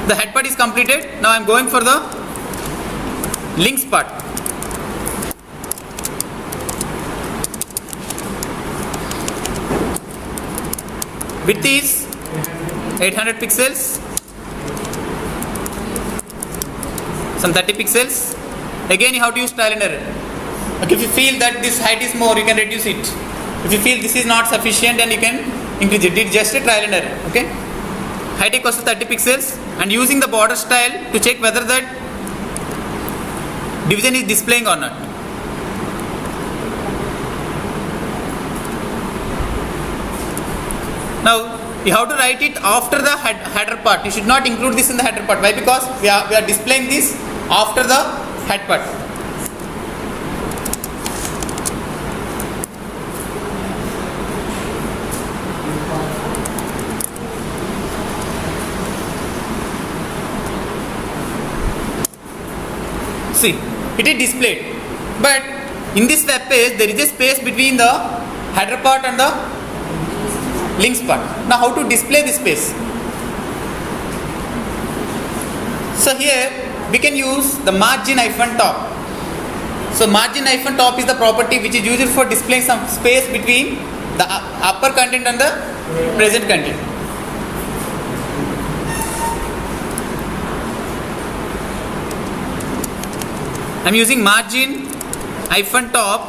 The head part is completed. Now I am going for the links part. Width is 800 pixels, some 30 pixels. Again you have to use trial and error. Okay, if you feel that this height is more, you can reduce it. If you feel this is not sufficient, then you can increase it. It's just a trial and error. Okay, height equals to 30 pixels, and using the border style to check whether that division is displaying or not. Now you have to write it after the header part. You should not include this in the header part. Why? Because we are displaying this after the head part. See, it is displayed, but in this web page there is a space between the header part and the links part. Now how to display this space? So here we can use the margin-top. So margin-top is the property which is used for displaying some space between the upper content and the present content. I am using margin-top.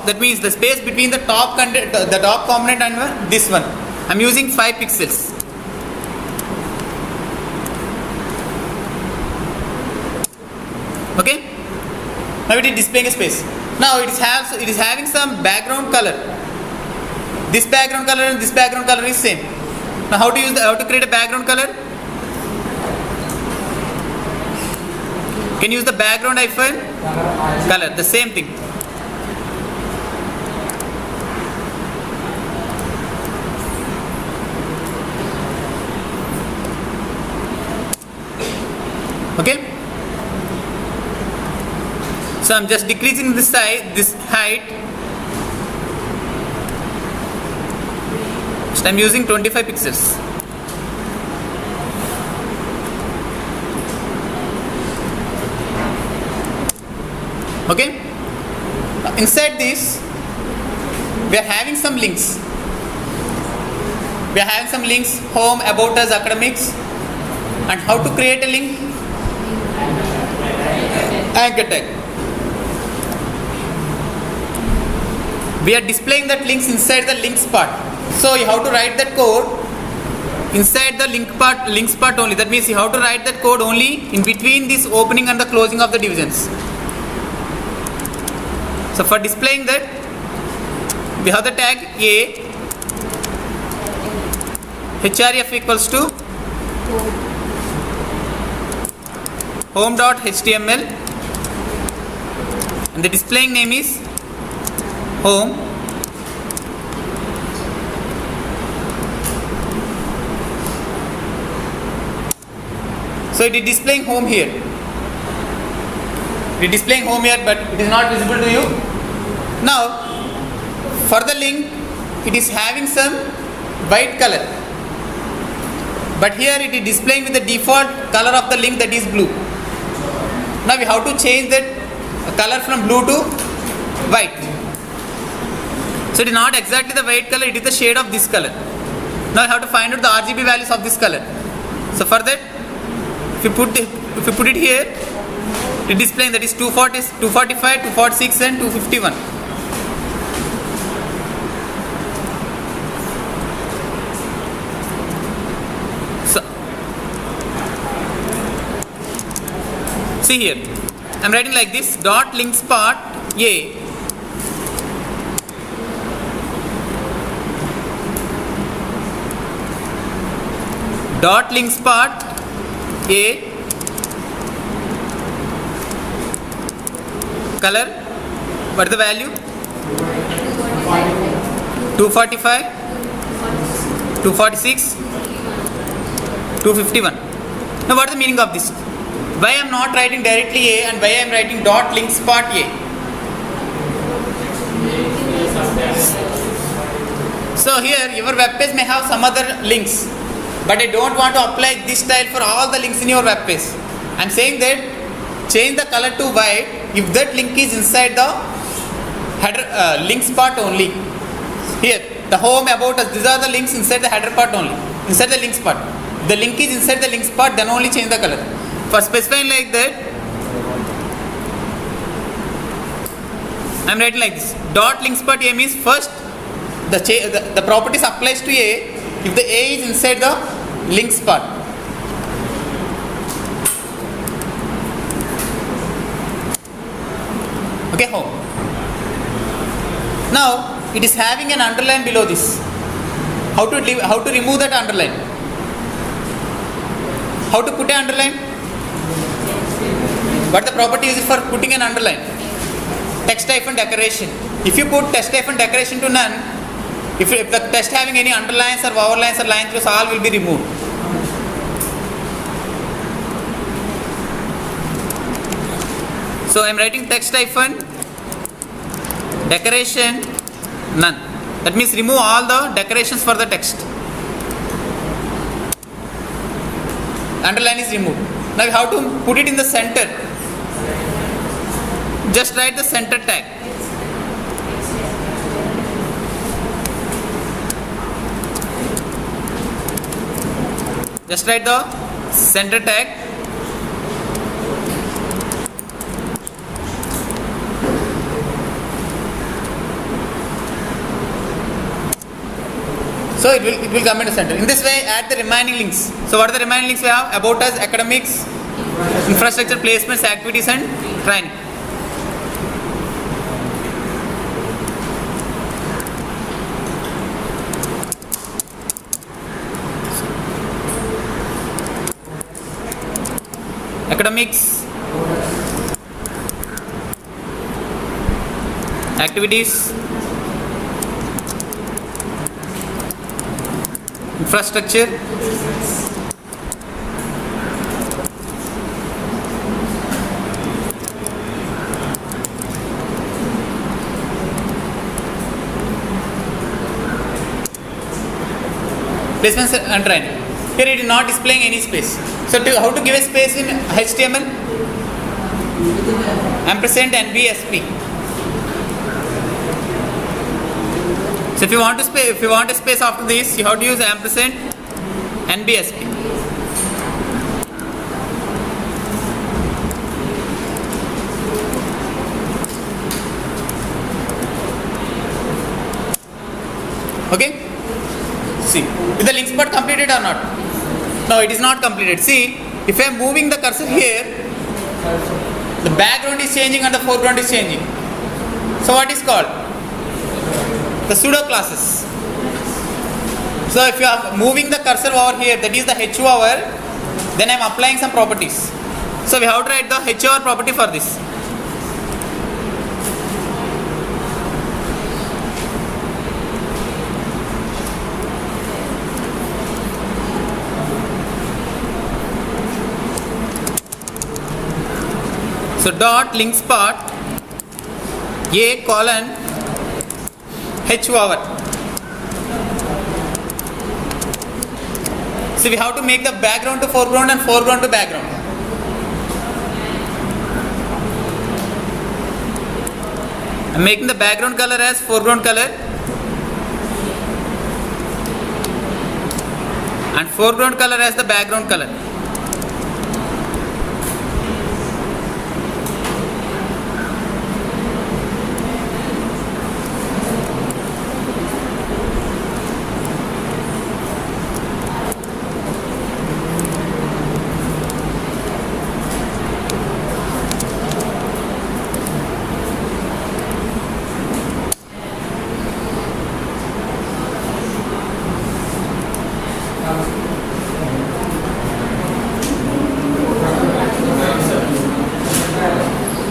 That means the space between the top content, the top component and this one. I am using 5 pixels. Okay. Now it is displaying a space. Now it is having some background color. This background color and this background color is same. Now how to create a background color? Can use the background color, the same thing. Okay. So I'm just decreasing this height. So I'm using 25 pixels. Okay. Now inside this, we are having some links. Home, about us, academics, and how to create a link. Anchor tag. We are displaying that links inside the links part. So you have to write that code inside the links part only. That means you have to write that code only in between this opening and the closing of the divisions. So for displaying that, we have the tag A, href equals to home.html, and the displaying name is home. So it is displaying home here. It is displaying home here, but it is not visible to you. Now for the link, it is having some white color, but here it is displaying with the default color of the link, that is blue. Now we have to change that color from blue to white. So it is not exactly the white color, it is the shade of this color. Now you have to find out the RGB values of this color. So for that, if you put it here, it is displaying, that is 240, 245, 246 and 251. So see here, I am writing like this: dot links part A dot links part A color, what is the value? 245, 246, 251. Now what is the meaning of this? Why I am not writing directly A and why I am writing dot links part A? So here your web page may have some other links. but I don't want to apply this style for all the links in your web page. I am saying that change the color to white if that link is inside the header links part only. Here, the home, about us, these are the links inside the header part only, inside the links part. The link is inside the links part, then only change the color. For specifying like that, I am writing like this. Dot links part A means first the properties applies to A if the A is inside the links part. Okay, home. Now it is having an underline below this. How to remove that underline? How to put an underline? What the property is for putting an underline? Text-decoration. If you put text-decoration to none, if the text having any underlines or overlines or line throughs, all will be removed. So I am writing text-decoration none. That means remove all the decorations for the text. Underline is removed. Now you have to put it in the center. Just write the center tag. Just write the center tag. So it will come in the center. In this way, add the remaining links. So what are the remaining links we have? About us, academics, infrastructure, placements, activities, and training. Academics, activities, infrastructure, placements and training. Here it is not displaying any space. So how to give a space in HTML? Ampersand NBSP. So if you want a space after this, you have to use ampersand NBSP. Okay? See, is the links part completed or not? No, it is not completed. See, if I am moving the cursor here, the background is changing and the foreground is changing. So what is called? The pseudo classes. So if you are moving the cursor over here, that is the hover, then I am applying some properties. So we have to write the hover property for this. So dot links part A colon hover. So we have to make the background to foreground and foreground to background. I am making the background color as foreground color and foreground color as the background color.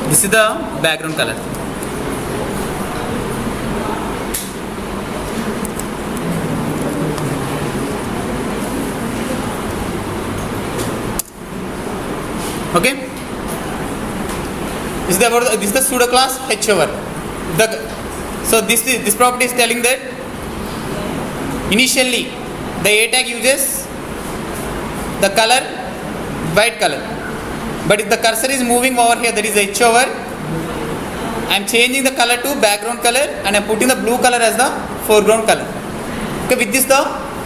This is the background color. Okay. This is the pseudo class hover. So this property is telling that initially the A tag uses the color white color. But if the cursor is moving over here, that is H over, I am changing the color to background color and I am putting the blue color as the foreground color. Okay, with this the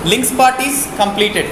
links part is completed.